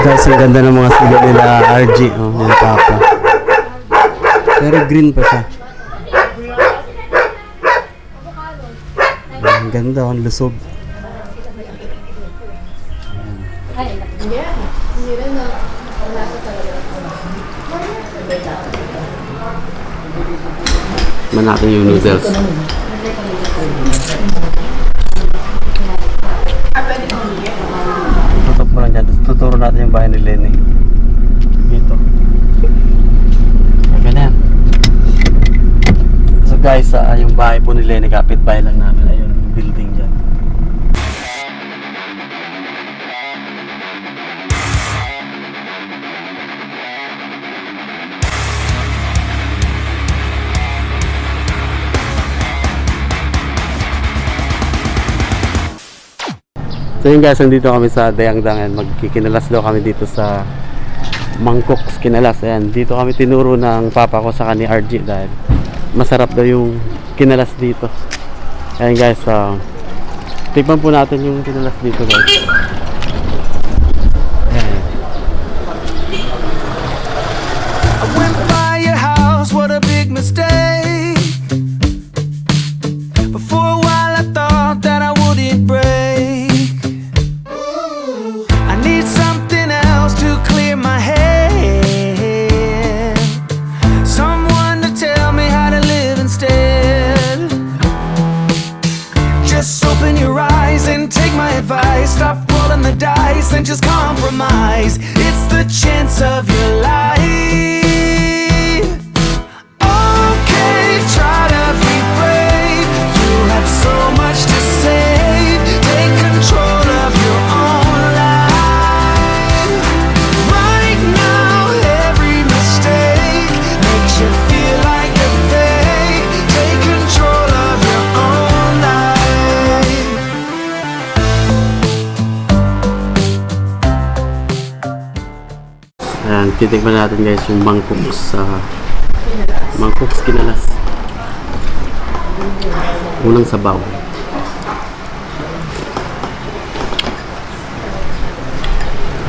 Guys, ang ganda ng mga sila nila RG, oh, nila Papa. Pero green pa siya. Ang ganda, ang lusog. Manapin yung noodles. Tutok mo lang dyan. Tuturo natin yung bahay ni Lenny. Dito. Ganyan. So guys, yung bahay po ni Lenny, kapit-bahay lang namin. Ayun, yung building dyan. So yun guys, nandito kami sa Dayangdangan. Magkikinalas daw kami dito sa Mangkoks Kinalas. Ayan, dito kami tinuro ng papa ko sa ni RG dahil masarap daw yung kinalas dito. Ayan guys, tikman po natin yung kinalas dito guys. Ayan. I went by your house, what a big mistake. Before a while I thought that I wouldn't break. I need something else to clear my head. Someone to tell me how to live instead. Just open your eyes and take my advice. Stop rolling the dice and just compromise. It's the chance of your life. Okay, try to be brave. You have so much to save. Take control of your own life. Right now, every mistake makes you feel like a fake. Take control of your own life. Ayan, titikman natin guys yung Mangkoks Mangkoks Kinalas. Unang sabaw.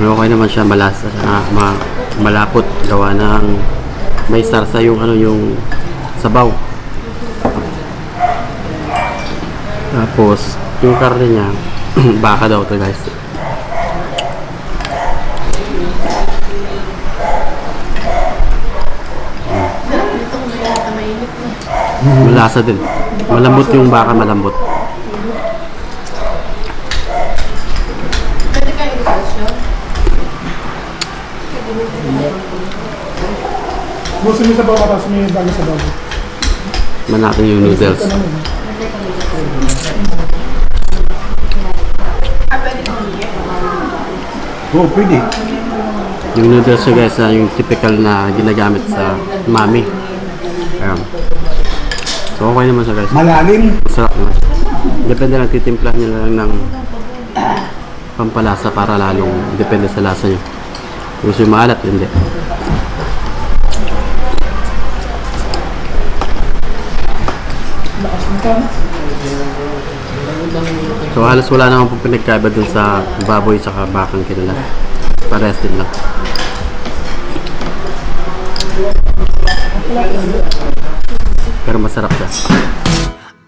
Okay naman siya, malasa, malapot, gawa ng may sarsa yung yung sabaw. Tapos yung karne niya baka daw to guys. Malasa din. Malambot yung baka, malambot. Gusto niyo sa bawah tapos may bago sa bawah. Manapin yung noodles. Oh, pwede. Yung noodles siya guys, yung typical na ginagamit sa mami. Ayan. So okay naman siya guys. Malalim. Masarap naman. Depende lang, titimpla nyo lang ng pampalasa para lalong depende sa lasa nyo. Gusto yung maalat, hindi. So halos wala naman pong pinagkaiba dun sa baboy at bakang kinalas. Parehas din lang. Pero masarap siya.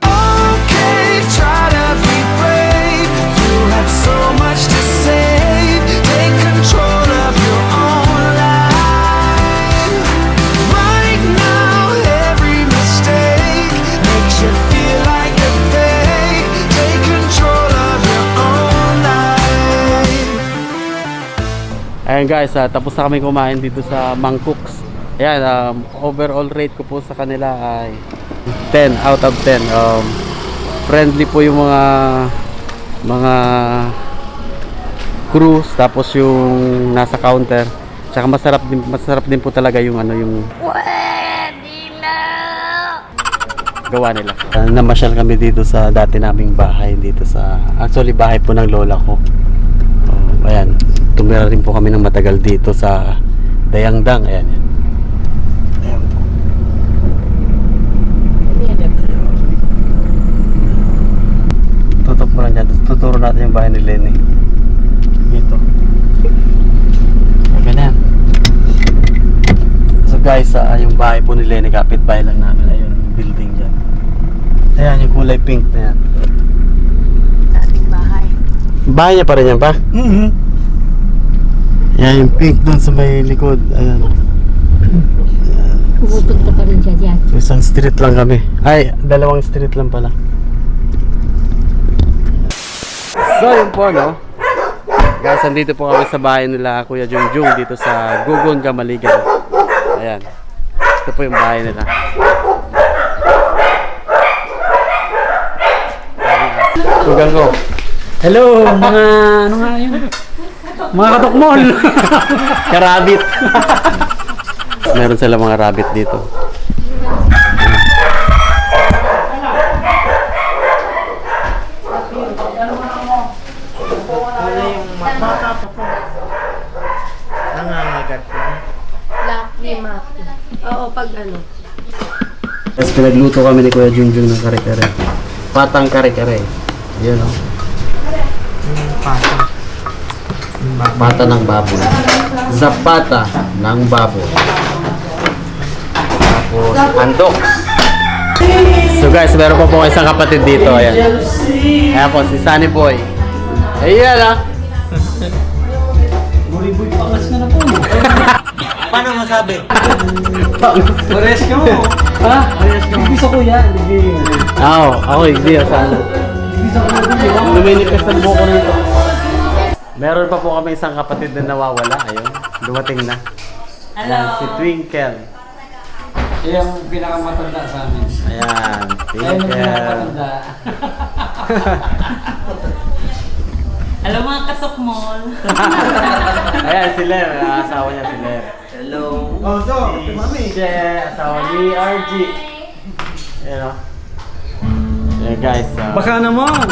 Okay, try to be brave. You have so much to save. Take control of your own life. Right now, every mistake makes you feel like a fake. Take control of your own life. Ayan guys, tapos na kami kumain dito sa Mangkoks. Ayan, overall rate ko po sa kanila ay 10 out of 10. Friendly po yung mga crews, tapos yung nasa counter. Tsaka masarap din po talaga yung yung gawa nila. Namasyal kami dito sa dati naming bahay dito sa, actually bahay po ng lola ko. Ayan, tumira rin po kami ng matagal dito sa Dayangdang. Ayan yan. Tutok mo lang dyan. Tuturo natin yung bahay ni Lenny. Dito. kapitbahay lang namin. Ayun, yung building dyan. Ayan, yung kulay pink na yan. Dating bahay. Bahay niya pa rin yan pa? Mm-hmm. Yan, yung pink doon sa may likod. Ayan. Pumupunta pa rin siya dyan. So, isang street lang kami. Ay, dalawang street lang pala. So, yun po, no? Guys, andito po kami sa bahay nila Kuya Jungjung dito sa Gugon, Gamaligan. Ayan. Ito po yung bahay nila. Tugang ko. Hello, mga ano nga yun? Mga katokmol. Karabit. Meron sila mga rabbit dito. Lucky Maki. Oo, pag ano. Tapos pinagluto kami ni Kuya Jungjung ng kare-kare. Patang kare-kare. Yun, no? Pata ng baboy. Zapata ng baboy. Tapos andok. So guys, meron pa po isang kapatid dito. Ayan. Ayan po, si Sunny Boy. Ayan ah. Buriboy pangas na na po. Paano masabi? Pares ka mo. Ha? Pares ka mo. Gusto ko yan. Ako hindi. Sana. Luminipis ang buko nito. Meron pa po kami isang kapatid na nawawala. Ayun, dumating na. Ayan, si Twinkle. Yan ang pinakamatanda sa amin. Ayan, Yan ang Twinkle. pinakamatanda. Hello mga katokmol. Ayan, si Ler. Asawa niya si Ler. Hello. Oh, so, mami. Si asawa ni RG. Ayan o. Ayan guys. Baka naman.